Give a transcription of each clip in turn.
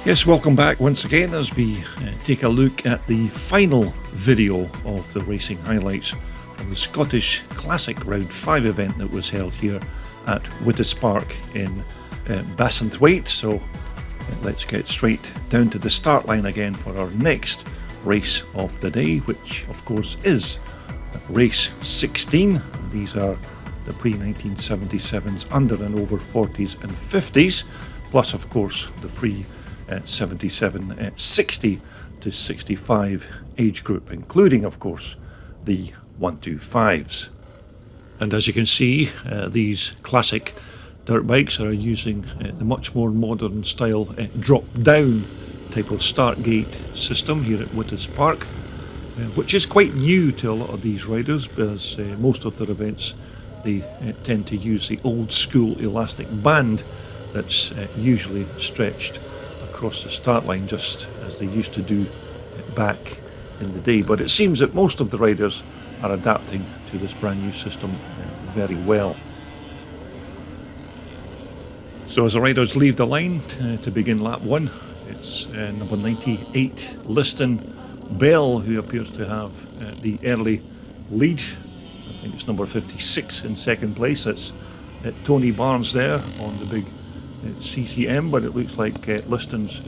Yes, welcome back once again as we take a look at the final video of the racing highlights from the Scottish Classic Round 5 event that was held here at Wittas Park in Bassenthwaite. So let's get straight down to the start line again for our next race of the day, which of course is race 16. These are the pre-1977s under and over 40s and 50s, plus of course the pre-77 60 to 65 age group, including of course the 125s. And as you can see, these classic dirt bikes are using the much more modern style drop-down type of start gate system here at Wittas Park, which is quite new to a lot of these riders, because most of their events they tend to use the old school elastic band that's usually stretched across the start line, just as they used to do back in the day. But it seems that most of the riders are adapting to this brand new system very well. So as the riders leave the line to begin lap 1, it's number 98 Liston Bell who appears to have the early lead. I think it's number 56 in second place. That's Tony Barnes there on the big CCM, but it looks like Liston's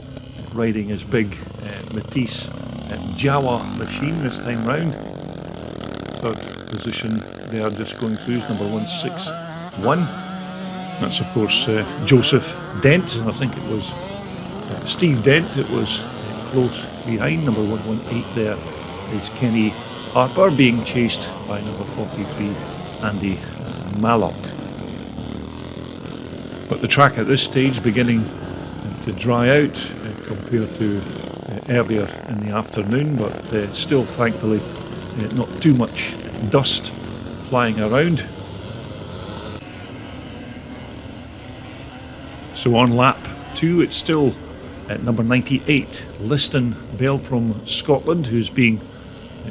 riding his big Matisse Jawa machine this time round. Third position there just going through is number 161. That's of course Joseph Dent, and I think it was Steve Dent it was close behind. Number 118 there is Kenny Harper, being chased by number 43 Andy Mallock. But the track at this stage beginning to dry out compared to earlier in the afternoon, but still thankfully not too much dust flying around. So on lap 2 it's still at number 98 Liston Bell from Scotland, who's being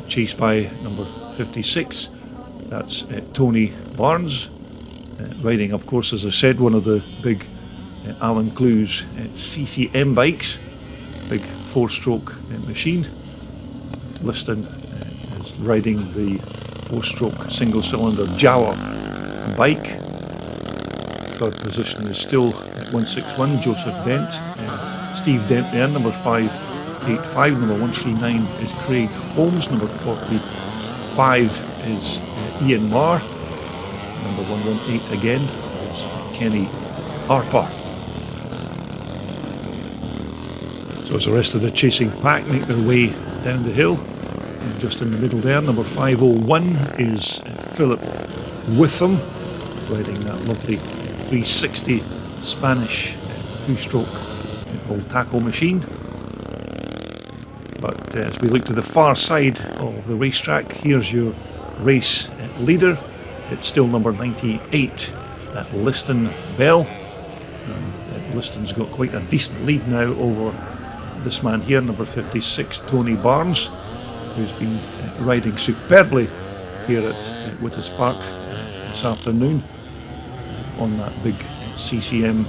chased by number 56. That's Tony Barnes, riding of course, as I said, one of the big Alan Clues CCM bikes, big 4-stroke machine. Liston is riding the 4-stroke single cylinder Jawa bike. Third position is still at 161 Joseph Dent. Steve Dent there, number 585. Number 139 is Craig Holmes. Number 45 is Ian Marr. Number 118 again is Kenny Harper. So as the rest of the chasing pack make their way down the hill, and just in the middle there, number 501 is Philip Witham, riding that lovely 360 Spanish 2-stroke old tackle machine. But as we look to the far side of the racetrack, here's your race leader. It's still number 98 at Liston Bell, and Liston's got quite a decent lead now over this man here, number 56 Tony Barnes, who's been riding superbly here at Wittas Park this afternoon on that big CCM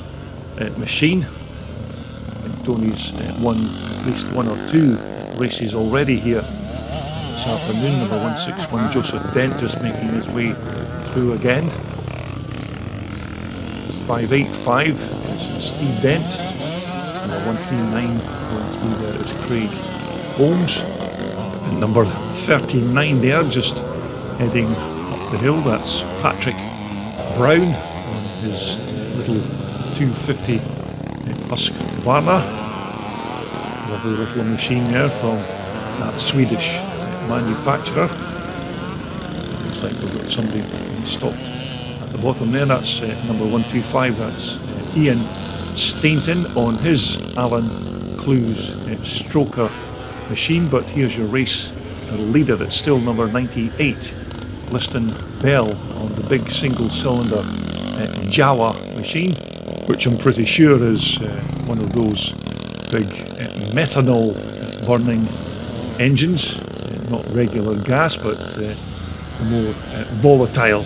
machine. I think Tony's won at least one or two races already here this afternoon. Number 161 Joseph Dent just making his way through again. 585 is Steve Dent. Number 139 going through there is Craig Holmes. And number 39 there, just heading up the hill, that's Patrick Brown on his little 250 Husqvarna. Lovely little machine there from that Swedish manufacturer. Looks like we've got somebody stopped at the bottom there. That's number 125, that's Ian Stainton on his Alan Clues stroker machine. But here's your race leader. It's still number 98 Liston Bell on the big single cylinder Jawa machine, which I'm pretty sure is one of those big methanol burning engines, not regular gas, but the more volatile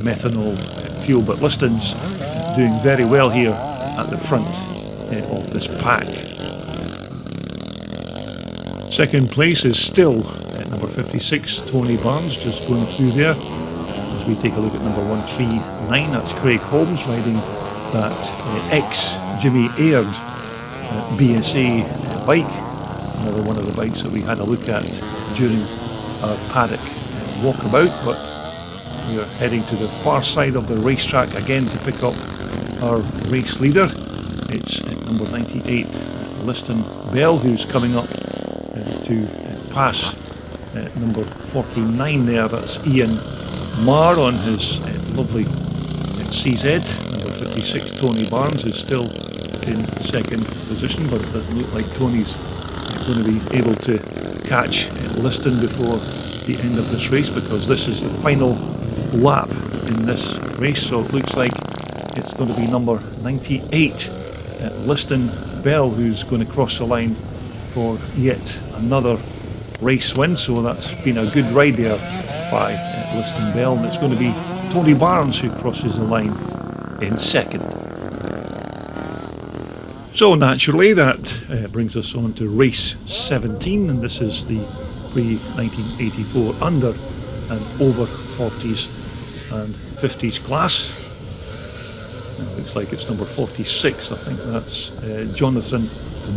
methanol fuel. But Liston's doing very well here at the front of this pack. Second place is still number 56, Tony Barnes, just going through there. As we take a look at number 139, that's Craig Holmes riding that ex-Jimmy Aird BSA bike. Another one of the bikes that we had a look at during our paddock walkabout, but we are heading to the far side of the racetrack again to pick up our race leader. It's number 98, Liston Bell, who's coming up to pass number 49 there. That's Ian Marr on his lovely CZ. Number 56, Tony Barnes, is still in second position, but it doesn't look like Tony's going to be able to catch Liston before the end of this race, because this is the final lap in this race. So it looks like it's going to be number 98, Liston Bell, who's going to cross the line for yet another race win. So that's been a good ride there by Liston Bell, and it's going to be Tony Barnes who crosses the line in second. So naturally that brings us on to race 17, and this is the pre-1984 under and over 40s and 50s class. It looks like it's number 46, I think that's Jonathan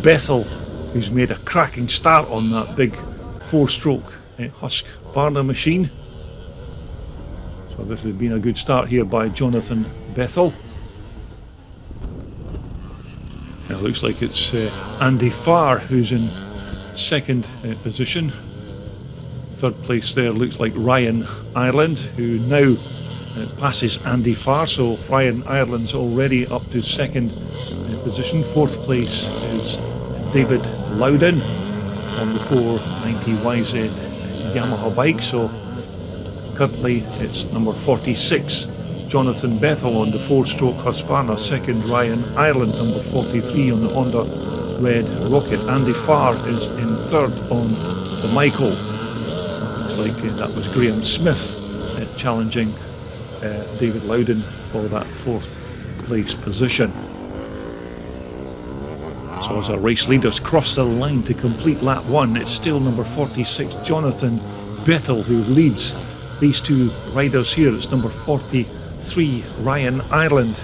Bethel, who's made a cracking start on that big 4-stroke Husqvarna machine. So this has been a good start here by Jonathan Bethel. It looks like it's Andy Farr who's in second position. Third place there looks like Ryan Ireland, who now passes Andy Farr, so Ryan Ireland's already up to second position. Fourth place is David Loudon on the 490YZ Yamaha bike, so currently it's number 46, Jonathan Bethel on the 4-stroke Husqvarna. Second, Ryan Ireland, number 43 on the Honda Red Rocket. Andy Farr is in third on the Michael. Looks like that was Graham Smith challenging David Loudon for that fourth place position. So as our race leaders cross the line to complete lap 1, it's still number 46, Jonathan Bethel, who leads these two riders here. It's number 43, Ryan Ireland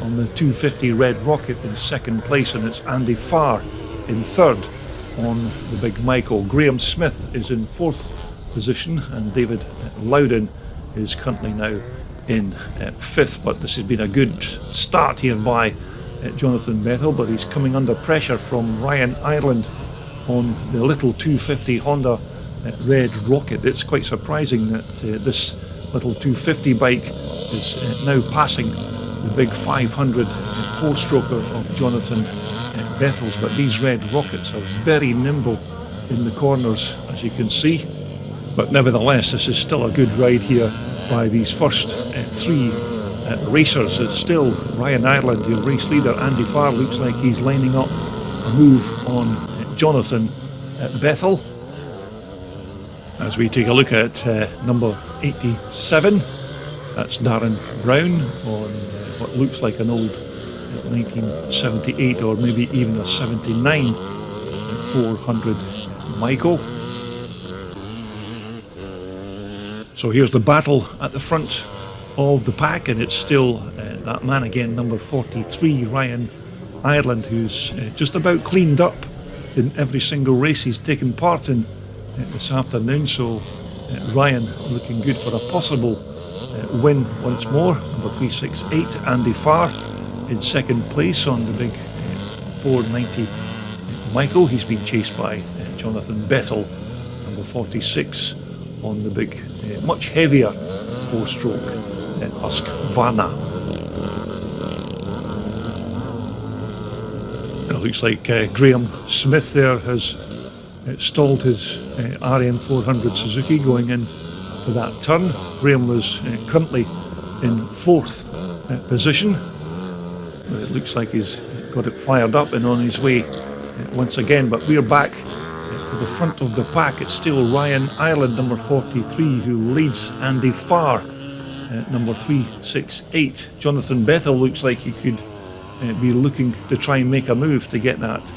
on the 250 Red Rocket in second place, and it's Andy Farr in third on the Big Michael. Graham Smith is in fourth position, and David Loudon is currently now in fifth. But this has been a good start here by Jonathan Bethel, but he's coming under pressure from Ryan Ireland on the little 250 Honda Red Rocket. It's quite surprising that this little 250 bike is now passing the big 500 4-stroker of Jonathan Bethel's, but these Red Rockets are very nimble in the corners, as you can see. But nevertheless, this is still a good ride here by these first three racers. It's still Ryan Ireland, your race leader. Andy Farr looks like he's lining up a move on Jonathan Bethel. As we take a look at number 87, that's Darren Brown on what looks like an old 1978 or maybe even a 79 400 Michael. So here's the battle at the front of the pack, and it's still that man again, number 43, Ryan Ireland, who's just about cleaned up in every single race he's taken part in this afternoon. So Ryan looking good for a possible win once more. Number 368, Andy Farr in second place on the big 490 Michael. He's been chased by Jonathan Bethel, number 46 on the big much heavier 4-stroke Husqvarna. It looks like Graham Smith there has stalled his RM400 Suzuki going into that turn. Graham was currently in fourth position. It looks like he's got it fired up and on his way once again, but we're back to the front of the pack. It's still Ryan Ireland, number 43, who leads Andy Farr, number 368. Jonathan Bethel looks like he could be looking to try and make a move to get that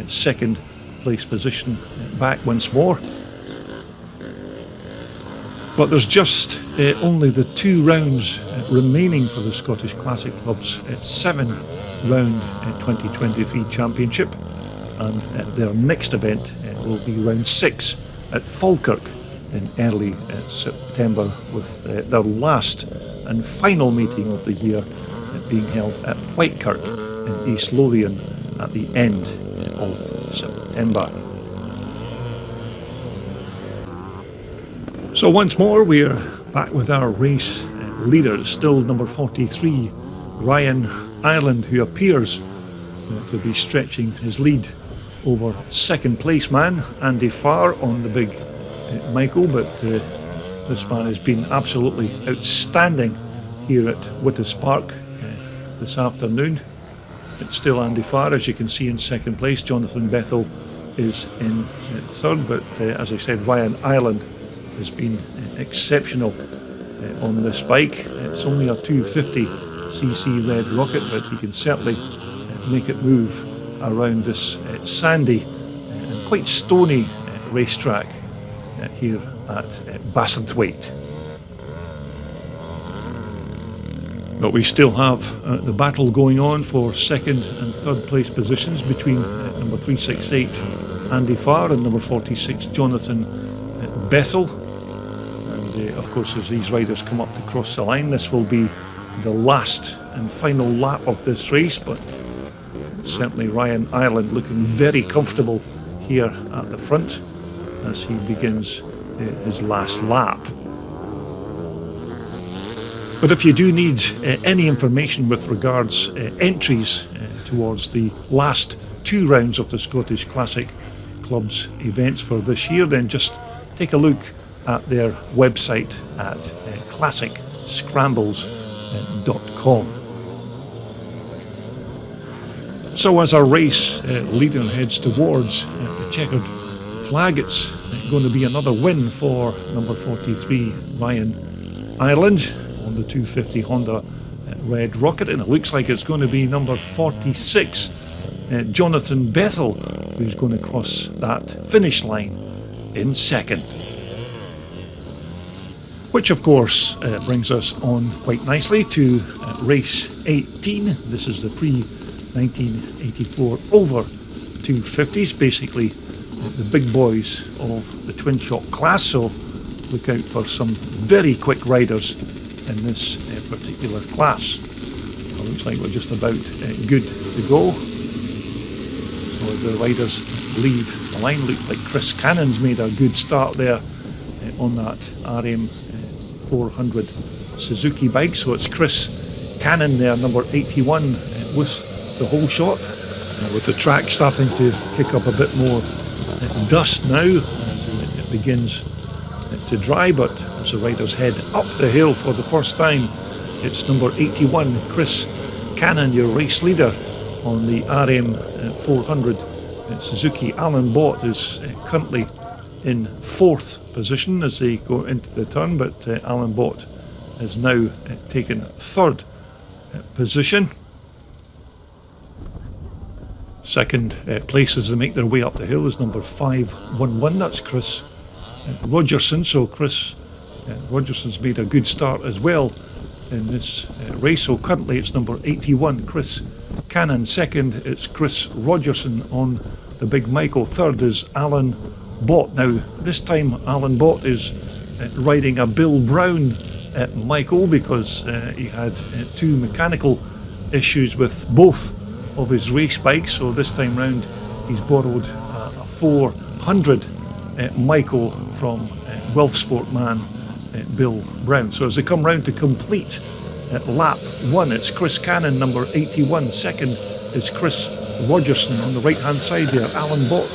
second place position back once more. But there's just only the 2 rounds remaining for the Scottish Classic Club's 7-round 2023 Championship, and their next event will be round 6 at Falkirk in early September, with their last and final meeting of the year being held at Whitekirk in East Lothian at the end of September. So once more we're back with our race leader, still number 43, Ryan Ireland, who appears to be stretching his lead over second place man Andy Farr on the big Michael, but this man has been absolutely outstanding here at Wittas Park this afternoon. It's still Andy Farr, as you can see, in second place. Jonathan Bethell is in third, but as I said, Ryan Ireland has been exceptional on this bike. It's only a 250cc Red Rocket, but he can certainly make it move around this sandy and quite stony racetrack here at Bassenthwaite. But we still have the battle going on for second and third place positions between number 368 Andy Farr and number 46 Jonathan Bethell. And of course, as these riders come up to cross the line, this will be the last and final lap of this race, but certainly Ryan Ireland looking very comfortable here at the front as he begins his last lap. But if you do need any information with regards entries towards the last 2 rounds of the Scottish Classic Club's events for this year, then just take a look at their website at classicscrambles.com. So as our race leader heads towards the checkered flag, it's going to be another win for number 43 Ryan Ireland on the 250 Honda Red Rocket, and it looks like it's going to be number 46 Jonathan Bethell who's going to cross that finish line in second. Which of course brings us on quite nicely to race 18. This is the pre-1984 over 250s, basically the big boys of the twin shock class, so look out for some very quick riders in this particular class. It looks like we're just about good to go. So as the riders leave the line, looks like Chris Cannon's made a good start there on that RM 400 Suzuki bike. So it's Chris Cannon there, number 81, with the whole shot. With the track starting to kick up a bit more dust now as it begins to dry, but as the riders head up the hill for the first time, it's number 81 Chris Cannon, your race leader on the RM 400 Suzuki. Alan Bott is currently in 4th position as they go into the turn, but Alan Bott has now taken 3rd position. Second place as they make their way up the hill is number 511, that's Chris Rogerson. So Chris Rogerson's made a good start as well in this race. So currently it's number 81 Chris Cannon, second it's Chris Rogerson on the big Michael, third is Alan Bott. Now this time Alan Bott is riding a Bill Brown Michael because he had 2 mechanical issues with both of his race bikes, so this time round he's borrowed a 400 Michael from Wealthsport man Bill Brown. So as they come round to complete lap 1, it's Chris Cannon, number 81, second is Chris Rogerson on the right hand side there. Alan Bott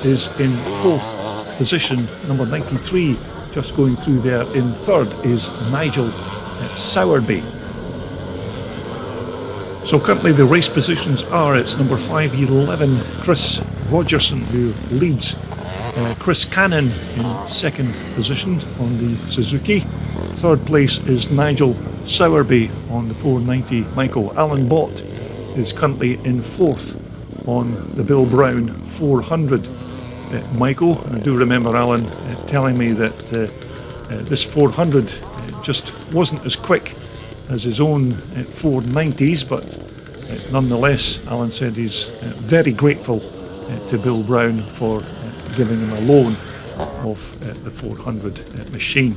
is in 4th position, number 93 just going through there. In 3rd is Nigel Sowerby. So currently the race positions are, it's number 511 Chris Rogerson who leads, Chris Cannon in 2nd position on the Suzuki. 3rd place is Nigel Sowerby on the 490 Michael. Alan Bott is currently in fourth on the Bill Brown 400. Michael, and I do remember Alan telling me that this 400 just wasn't as quick as his own 490s, but nonetheless, Alan said he's very grateful to Bill Brown for giving him a loan of the 400 machine.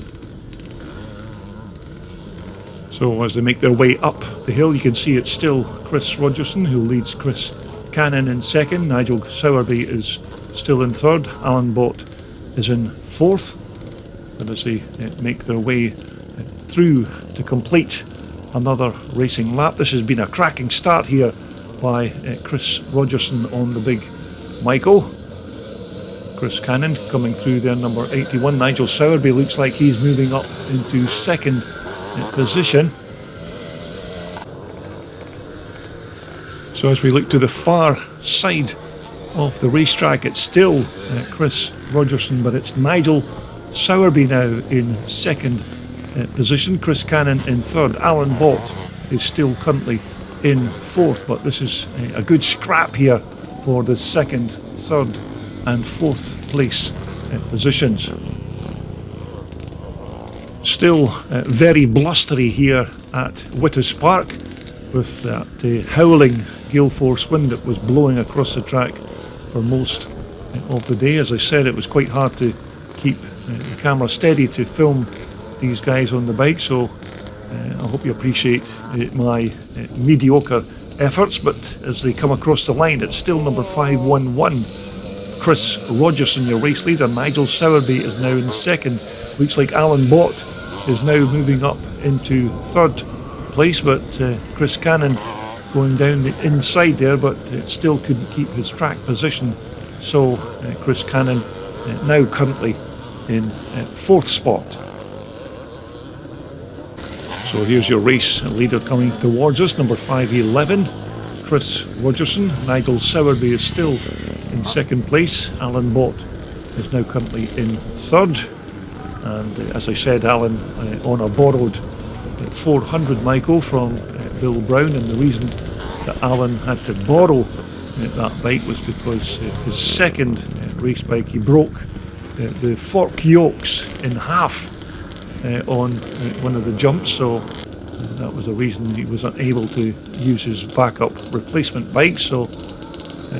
So as they make their way up the hill, you can see it's still Chris Rogerson who leads Chris Cannon in second. Nigel Sowerby is still in third. Alan Bott is in fourth. But as they make their way through to complete another racing lap, this has been a cracking start here by Chris Rogerson on the big Michael. Chris Cannon coming through there, number 81. Nigel Sowerby looks like he's moving up into second position. So as we look to the far side of the racetrack, it's still Chris Rogerson, but it's Nigel Sowerby now in second position. Chris Cannon in third. Alan Bott is still currently in fourth, but this is a good scrap here for the second, third and fourth place positions. Still very blustery here at Wittas Park, with that howling gale force wind that was blowing across the track for most of the day. As I said, it was quite hard to keep the camera steady to film these guys on the bike, so I hope you appreciate my mediocre efforts. But as they come across the line, it's still number 511, Chris Rogerson, your race leader. Nigel Sowerby is now in second. Looks like Alan Bott is now moving up into third place, but Chris Cannon going down the inside there, but still couldn't keep his track position. So Chris Cannon now currently in fourth spot. So here's your race leader coming towards us, number 511, Chris Rogerson. Nigel Sowerby is still in second place. Alan Bott is now currently in third. And as I said, Alan on a borrowed 400 Michael from Bill Brown, and the reason that Alan had to borrow that bike was because his second race bike, he broke the fork yokes in half on one of the jumps, so that was the reason he was unable to use his backup replacement bike. So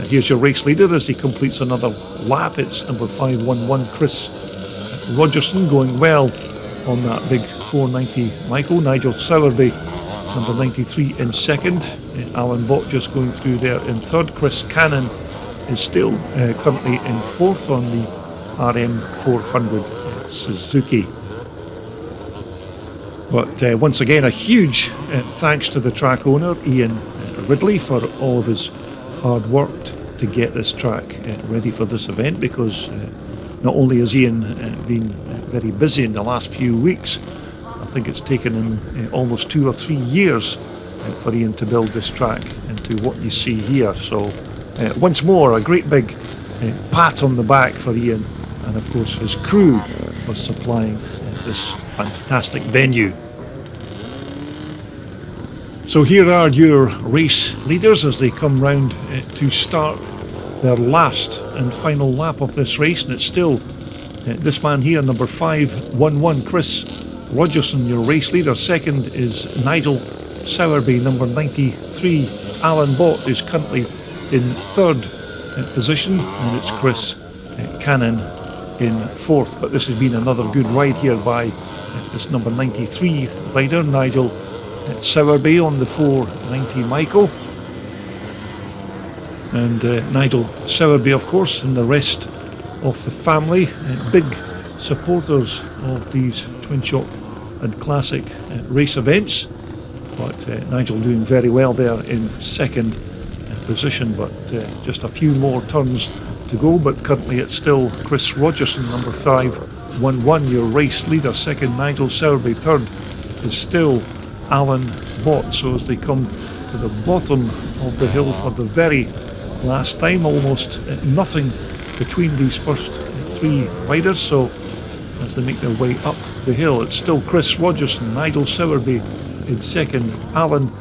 here's your race leader as he completes another lap. It's number 511, Chris Rogerson, going well on that big 490 Michael. Nigel Sowerby, number 93, in second. Alan Bott just going through there in third. Chris Cannon is still currently in fourth on the RM400 Suzuki. But once again, a huge thanks to the track owner, Ian Ridley, for all of his hard work to get this track ready for this event, because not only has Ian been very busy in the last few weeks, I think it's taken him almost 2 or 3 years for Ian to build this track into what you see here. So once more, a great big pat on the back for Ian, and of course his crew for supplying this fantastic venue. So here are your race leaders as they come round to start their last and final lap of this race, and it's still this man here, number 511, Chris Rogerson, your race leader. Second is Nigel Sowerby, number 93. Alan Bott is currently in third position, and it's Chris Cannon in fourth. But this has been another good ride here by this number 93 rider, Nigel Sowerby, on the 490 Michael. And Nigel Sowerby, of course, and the rest of the family, big supporters of these Twin Shock and Classic race events. But Nigel doing very well there in second position, but just a few more turns to go. But currently it's still Chris Rogerson, number 511, your race leader. Second, Nigel Sowerby. Third is still Alan Bott. So as they come to the bottom of the hill for the very last time, almost nothing between these first three riders. So as they make their way up the hill, it's still Chris Rogerson, Nigel Sowerby in second, Alan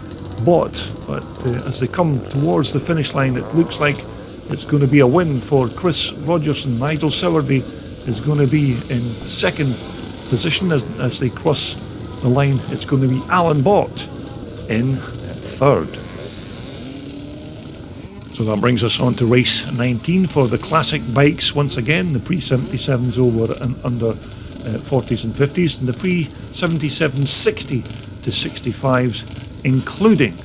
Bott but as they come towards the finish line, it looks like it's going to be a win for Chris Rogerson. Nigel Sowerby is going to be in second position as they cross the line. It's going to be Alan Bott in third. So that brings us on to race 19 for the classic bikes. Once again, the pre-77s over and under 40s and 50s, and the pre-77 60 to 65s, including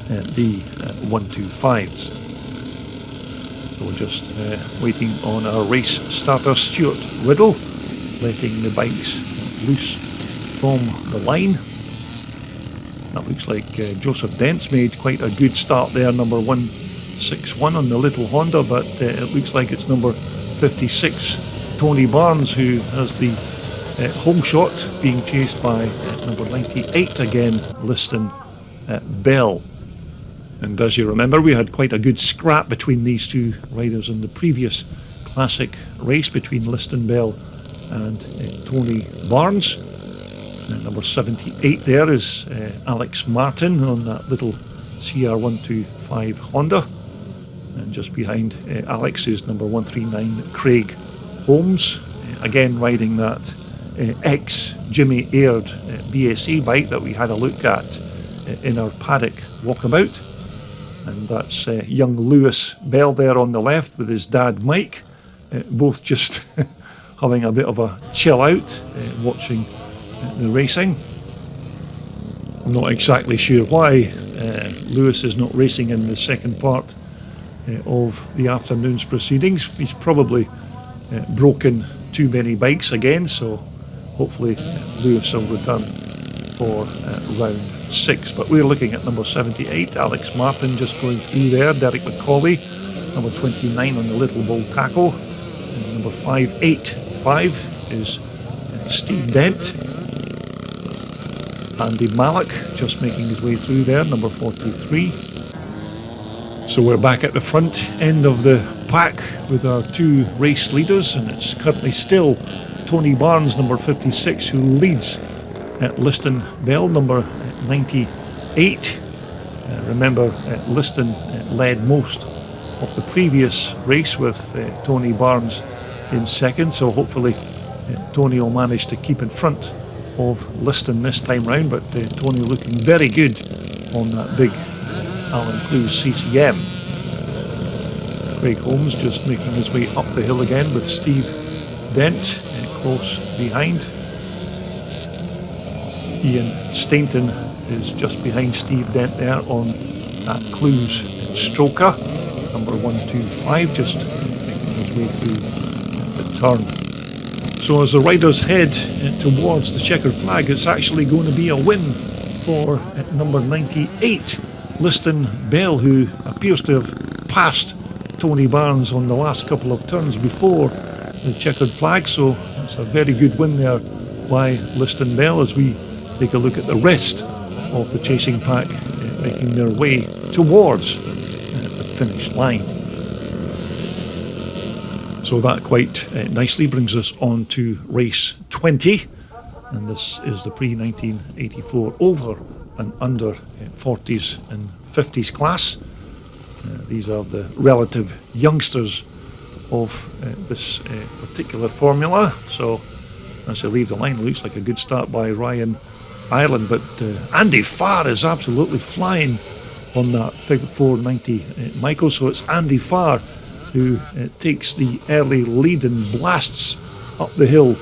the 125s. So we're just waiting on our race starter, Stuart Riddle, letting the bikes loose from the line. That looks like Joseph Dent's made quite a good start there, number 161 on the little Honda, but it looks like it's number 56, Tony Barnes, who has the home shot, being chased by number 98 again, Liston Bell. And as you remember, we had quite a good scrap between these two riders in the previous classic race between Liston Bell and Tony Barnes. Number 78 there is Alex Martin on that little CR125 Honda. And just behind Alex is number 139 Craig Holmes, again riding that ex-Jimmy Aird BSA bike that we had a look at in our paddock walkabout. And that's young Lewis Bell there on the left with his dad Mike, both just having a bit of a chill out watching the racing. I'm not exactly sure why Lewis is not racing in the second part of the afternoon's proceedings. He's probably broken too many bikes again, so hopefully Lewis will return for round 6. But we're looking at number 78, Alex Martin, just going through there. Derek McCauley, number 29 on the Little Bull Tackle. And number 585 is Steve Dent. Andy Mallock just making his way through there, number 43. So we're back at the front end of the pack with our two race leaders, and it's currently still Tony Barnes, number 56, who leads at Liston Bell, number 98. Remember, Liston led most of the previous race with Tony Barnes in second, so hopefully Tony will manage to keep in front of Liston this time round, but Tony looking very good on that big Alan Clues CCM. Craig Holmes just making his way up the hill again with Steve Dent close behind. Ian Stainton is just behind Steve Dent there on that Clues stroker, number 125, just making his way through the turn. So as the riders head towards the checkered flag, it's actually going to be a win for number 98, Liston Bell, who appears to have passed Tony Barnes on the last couple of turns before the checkered flag. So it's a very good win there by Liston Bell as we take a look at the rest of the chasing pack making their way towards the finish line. So that quite nicely brings us on to race 20, and this is the pre-1984 over and under 40s and 50s class. These are the relative youngsters of this particular formula. So as they leave the line, it looks like a good start by Ryan Ireland, but Andy Farr is absolutely flying on that 490 Michael. So it's Andy Farr who takes the early lead and blasts up the hill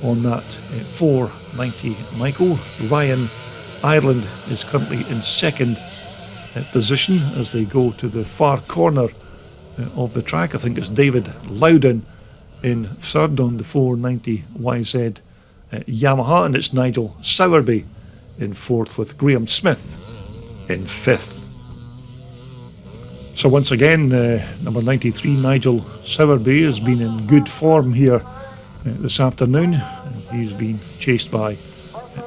on that 490 Michael. Ryan Ireland is currently in second position as they go to the far corner of the track. I think it's David Loudon in third on the 490 YZ Yamaha, and it's Nigel Sowerby in fourth with Graham Smith in fifth. So once again, number 93 Nigel Sowerby has been in good form here this afternoon. He's been chased by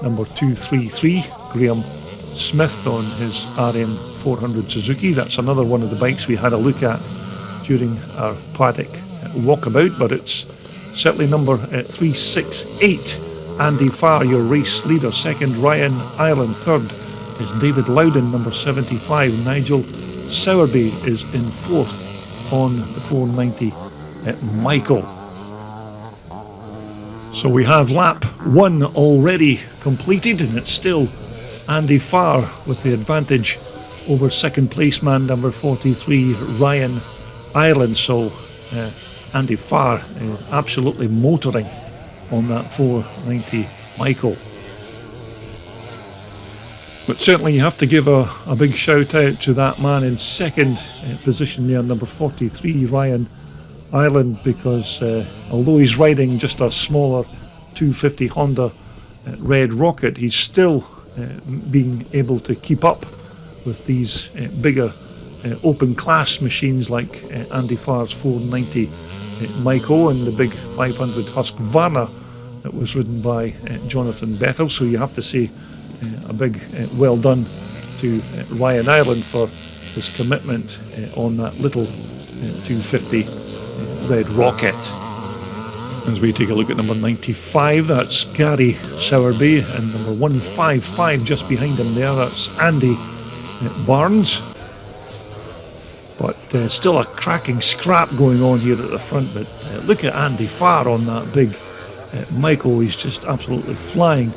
number 233 Graham Smith on his RM400 Suzuki. That's another one of the bikes we had a look at during our paddock walkabout, but it's certainly number 368 Andy Farr, your race leader. Second Ryan Ireland, third is David Loudon, number 75. Nigel Sowerby is in 4th on the 490 at Michael. So we have lap 1 already completed, and it's still Andy Farr with the advantage over second place man number 43 Ryan Ireland. So Andy Farr absolutely motoring on that 490 Michael. But certainly you have to give a big shout out to that man in second position there, number 43 Ryan Ireland, because although he's riding just a smaller 250 Honda Red Rocket, he's still being able to keep up with these bigger open class machines like Andy Farr's 490 Michael and the big 500 Husqvarna that was ridden by Jonathan Bethel. So you have to say a big well done to Ryan Ireland for his commitment on that little 250 Red Rocket. As we take a look at number 95, that's Gary Sowerby, and number 155 just behind him there, that's Andy Barnes. But still a cracking scrap going on here at the front. But look at Andy Farr on that big Michael. He's just absolutely flying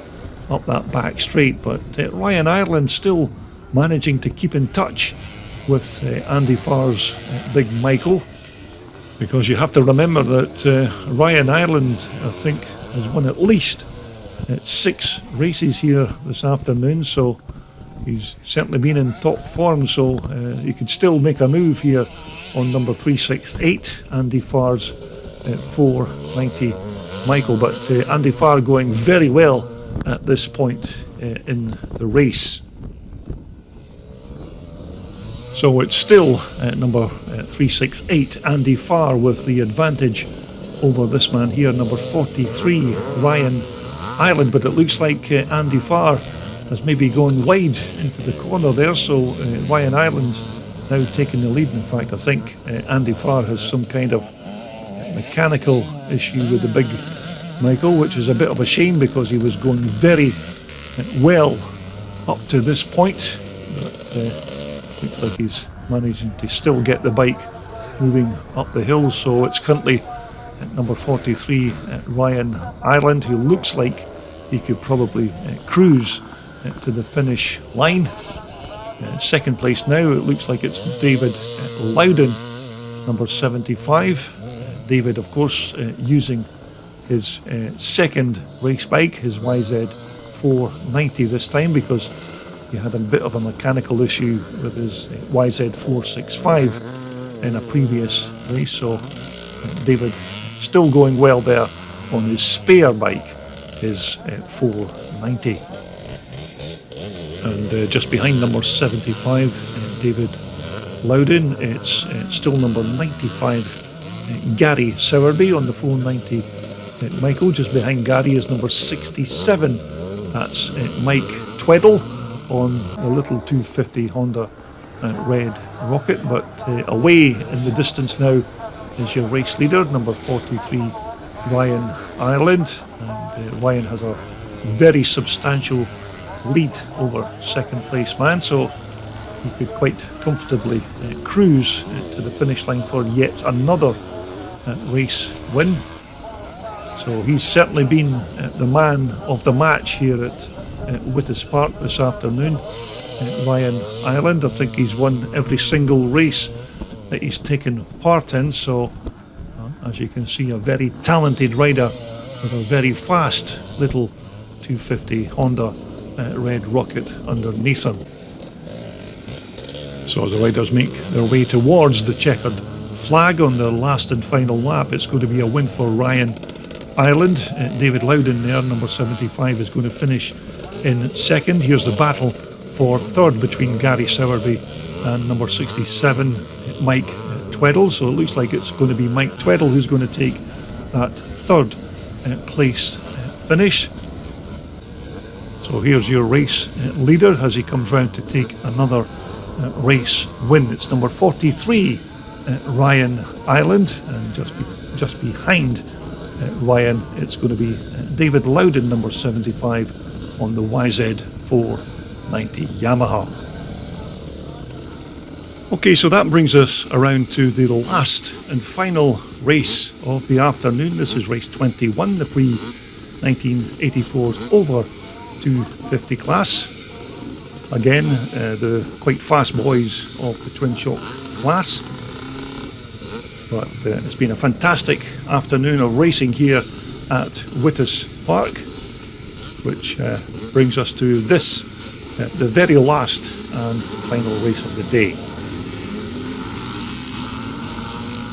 up that back straight. But Ryan Ireland still managing to keep in touch with Andy Farr's big Michael. Because you have to remember that Ryan Ireland, I think, has won at least 6 races here this afternoon. So he's certainly been in top form, so he could still make a move here on number 368, Andy Farr's 490 Michael. But Andy Farr going very well at this point in the race. So it's still number 368, Andy Farr, with the advantage over this man here, number 43, Ryan Ireland. But it looks like Andy Farr has maybe gone wide into the corner there, so Ryan Ireland's now taking the lead. In fact, I think Andy Farr has some kind of mechanical issue with the big Michael, which is a bit of a shame because he was going very well up to this point. But looks like he's managing to still get the bike moving up the hills. So it's currently at number 43 Ryan Ireland, who looks like he could probably cruise to the finish line. Second place now, it looks like it's David Loudon, number 75. David, of course, using his second race bike, his YZ 490 this time, because he had a bit of a mechanical issue with his YZ 465 in a previous race. So David still going well there on his spare bike, his 490. And just behind number 75, David Loudon, it's still number 95, Gary Sowerby on the 490 Michael. Just behind Gary is number 67, that's Mike Tweddle on the little 250 Honda Red Rocket. But away in the distance now is your race leader, number 43 Ryan Ireland, and Ryan has a very substantial lead over second place man, so he could quite comfortably cruise to the finish line for yet another race win. So he's certainly been the man of the match here at Wittas Park this afternoon. Ryan Ireland, I think he's won every single race that he's taken part in, so as you can see, a very talented rider with a very fast little 250 Honda Red Rocket underneath him. So as the riders make their way towards the checkered flag on the last and final lap, it's going to be a win for Ryan Ireland. David Loudon there, number 75, is going to finish in second. Here's the battle for third between Gary Sowerby and number 67, Mike Tweddle. So it looks like it's going to be Mike Tweddle who's going to take that third place finish. So here's your race leader as he comes round to take another race win. It's number 43, Ryan Ireland, and just behind Ryan, it's going to be David Loudon, number 75, on the YZ 490. 490 Yamaha. Okay, so that brings us around to the last and final race of the afternoon. This is race 21, the pre-1984's over 250 class. Again, the quite fast boys of the twin shock class. But it's been a fantastic afternoon of racing here at Wittas Park, which brings us to this, the very last and final race of the day.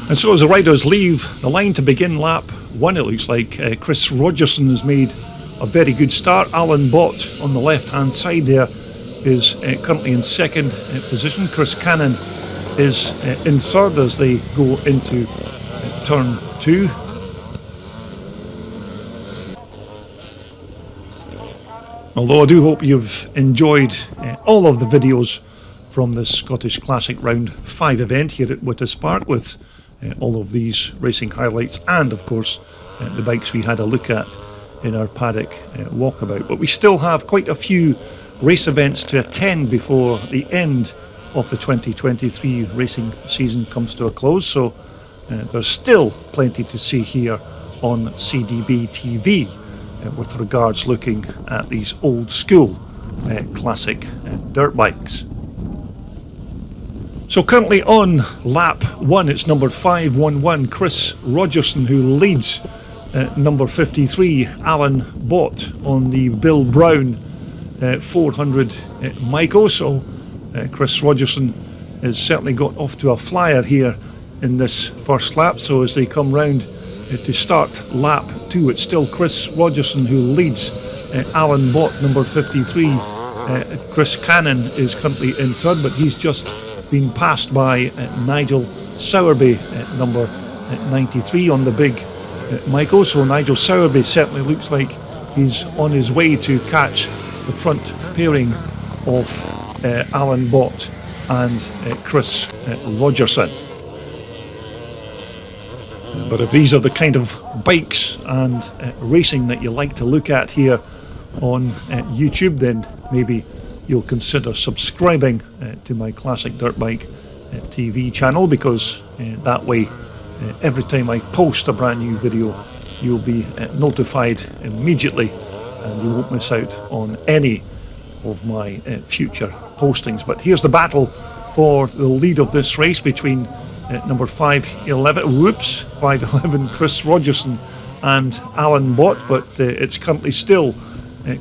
And so as the riders leave the line to begin lap 1, it looks like Chris Rogerson has made a very good start. Alan Bott on the left hand side there is currently in second position. Chris Cannon is in third as they go into turn 2. Although I do hope you've enjoyed all of the videos from the Scottish Classic Round 5 event here at Wittas Park, with all of these racing highlights and of course the bikes we had a look at in our paddock walkabout. But we still have quite a few race events to attend before the end of the 2023 racing season comes to a close, so there's still plenty to see here on CDB TV with regards looking at these old school classic dirt bikes. So currently on lap 1, it's number 511 Chris Rogerson who leads number 53 Alan Bott on the Bill Brown 400 Micro. So Chris Rogerson has certainly got off to a flyer here in this first lap. So as they come round to start lap 2, it's still Chris Rogerson who leads Alan Bott, number 53. Chris Cannon is currently in third, but he's just been passed by Nigel Sowerby, number 93 on the big Micro. So Nigel Sowerby certainly looks like he's on his way to catch the front pairing of Alan Bott and Chris Rogerson. But if these are the kind of bikes and racing that you like to look at here on YouTube, then maybe you'll consider subscribing to my Classic Dirt Bike TV channel, because that way every time I post a brand new video you'll be notified immediately and you won't miss out on any of my future postings. But here's the battle for the lead of this race between number 511 Chris Rogerson and Alan Bott, but it's currently still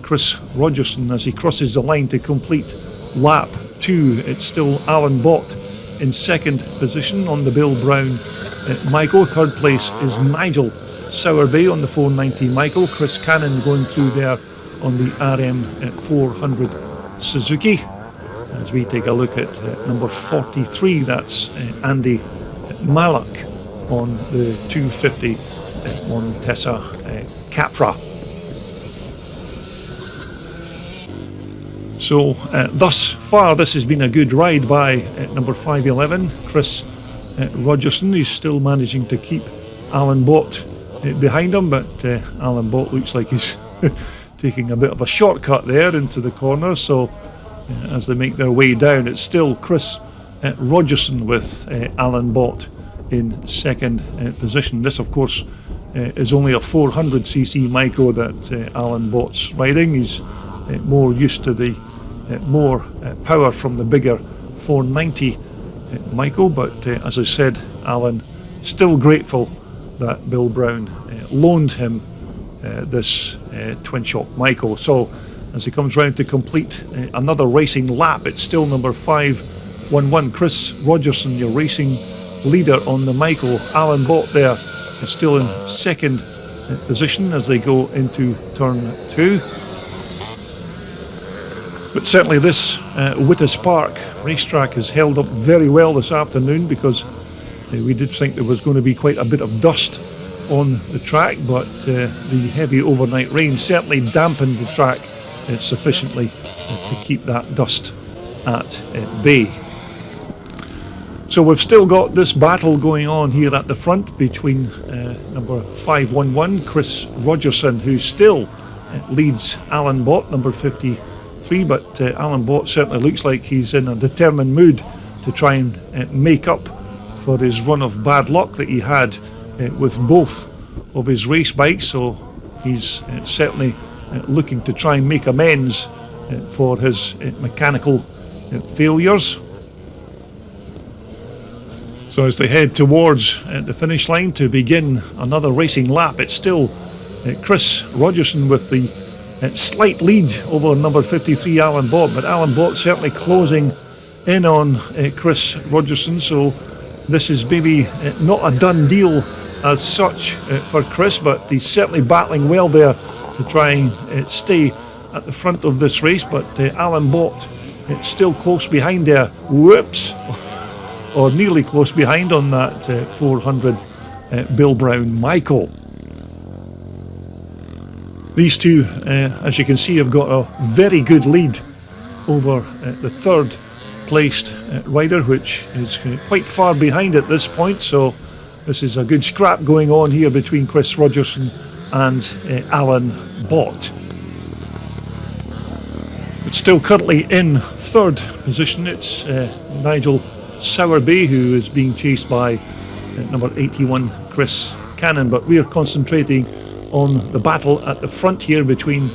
Chris Rogerson as he crosses the line to complete lap 2. It's still Alan Bott in second position on the Bill Brown Micro. Third place is Nigel Sowerby on the 490 Micro. Chris Cannon going through there on the RM 400 Suzuki. As we take a look at number 43, that's Andy Malak on the 250 Montesa Capra. So thus far this has been a good ride by number 511 Chris Rogerson, who's still managing to keep Alan Bott behind him, but Alan Bott looks like he's taking a bit of a shortcut there into the corner. So as they make their way down, it's still Chris Rogerson with Alan Bott in second position. This of course is only a 400cc Micro that Alan Bott's riding. He's more used to the more power from the bigger 490 Micro, but as I said, Alan still grateful that Bill Brown loaned him this twin shock Micro. So as he comes round to complete another racing lap, it's still number 511 Chris Rogerson, your racing leader on the Micro. Alan Bott there is still in second position as they go into turn 2. But certainly this Wittas Park racetrack has held up very well this afternoon, because we did think there was going to be quite a bit of dust on the track, but the heavy overnight rain certainly dampened the track sufficiently to keep that dust at bay. So we've still got this battle going on here at the front between number 511 Chris Rogerson, who still leads Alan Bott, number 53 3, but Alan Bott certainly looks like he's in a determined mood to try and make up for his run of bad luck that he had with both of his race bikes. So he's certainly looking to try and make amends for his mechanical failures. So as they head towards the finish line to begin another racing lap, it's still Chris Rogerson with the slight lead over number 53 Alan Bott, but Alan Bott certainly closing in on Chris Rogerson, so this is maybe not a done deal as such for Chris, but he's certainly battling well there to try and stay at the front of this race. But Alan Bott still close behind there, whoops, or nearly close behind on that 400 Bill Brown Michael. These two, as you can see, have got a very good lead over the third placed rider, which is quite far behind at this point. So this is a good scrap going on here between Chris Rogerson and Alan Bott. But still currently in third position, it's Nigel Sowerby, who is being chased by number 81 Chris Cannon, but we are concentrating on the battle at the front here between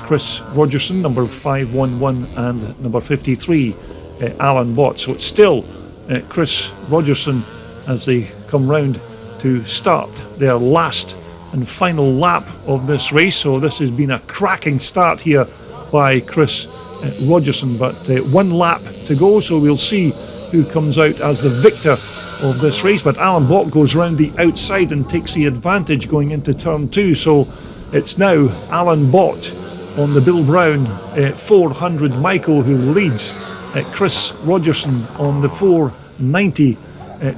Chris Rogerson, number 511, and number 53 Alan Bott. So it's still Chris Rogerson as they come round to start their last and final lap of this race. So this has been a cracking start here by Chris Rogerson, but one lap to go, so we'll see who comes out as the victor of this race. But Alan Bott goes round the outside and takes the advantage going into turn 2, so it's now Alan Bott on the Bill Brown 400 Michael who leads Chris Rogerson on the 490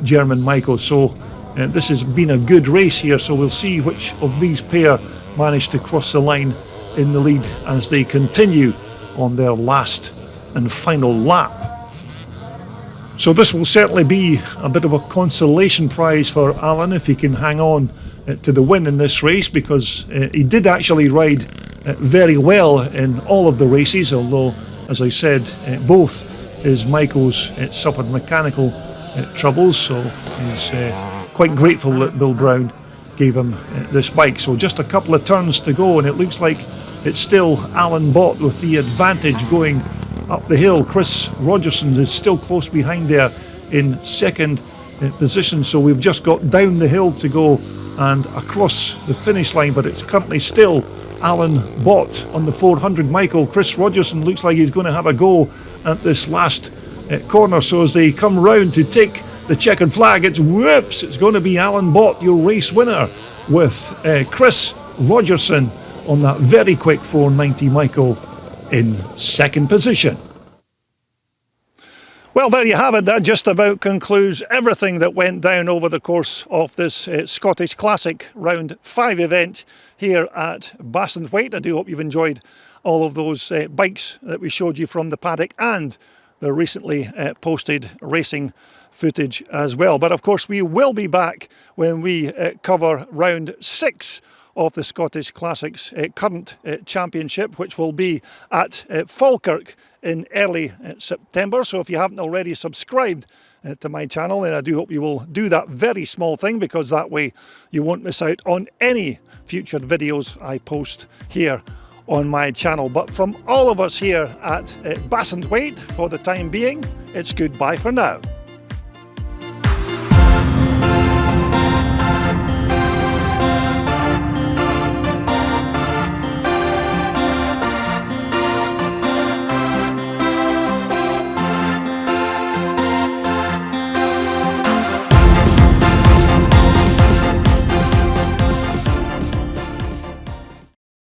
German Michael. So this has been a good race here, so we'll see which of these pair manage to cross the line in the lead as they continue on their last and final lap. So this will certainly be a bit of a consolation prize for Alan if he can hang on to the win in this race, because he did actually ride very well in all of the races, although, as I said, both his Michaels suffered mechanical troubles, so he's quite grateful that Bill Brown gave him this bike. So just a couple of turns to go, and it looks like it's still Alan Bott with the advantage going up the hill. Chris Rogerson is still close behind there in second position, so we've just got down the hill to go and across the finish line, but it's currently still Alan Bott on the 400 Michael. Chris Rogerson looks like he's going to have a go at this last corner, so as they come round to take the checkered flag, it's whoops, it's going to be Alan Bott, your race winner, with Chris Rogerson on that very quick 490 Michael in second position. Well, there you have it. That just about concludes everything that went down over the course of this Scottish Classic Round 5 event here at Bassenthwaite. I do hope you've enjoyed all of those bikes that we showed you from the paddock and the recently posted racing footage as well. But of course we will be back when we cover Round 6 of the Scottish Classics current championship, which will be at Falkirk in early September. So if you haven't already subscribed to my channel, then I do hope you will do that very small thing, because that way you won't miss out on any future videos I post here on my channel. But from all of us here at Bassenthwaite, for the time being, it's goodbye for now.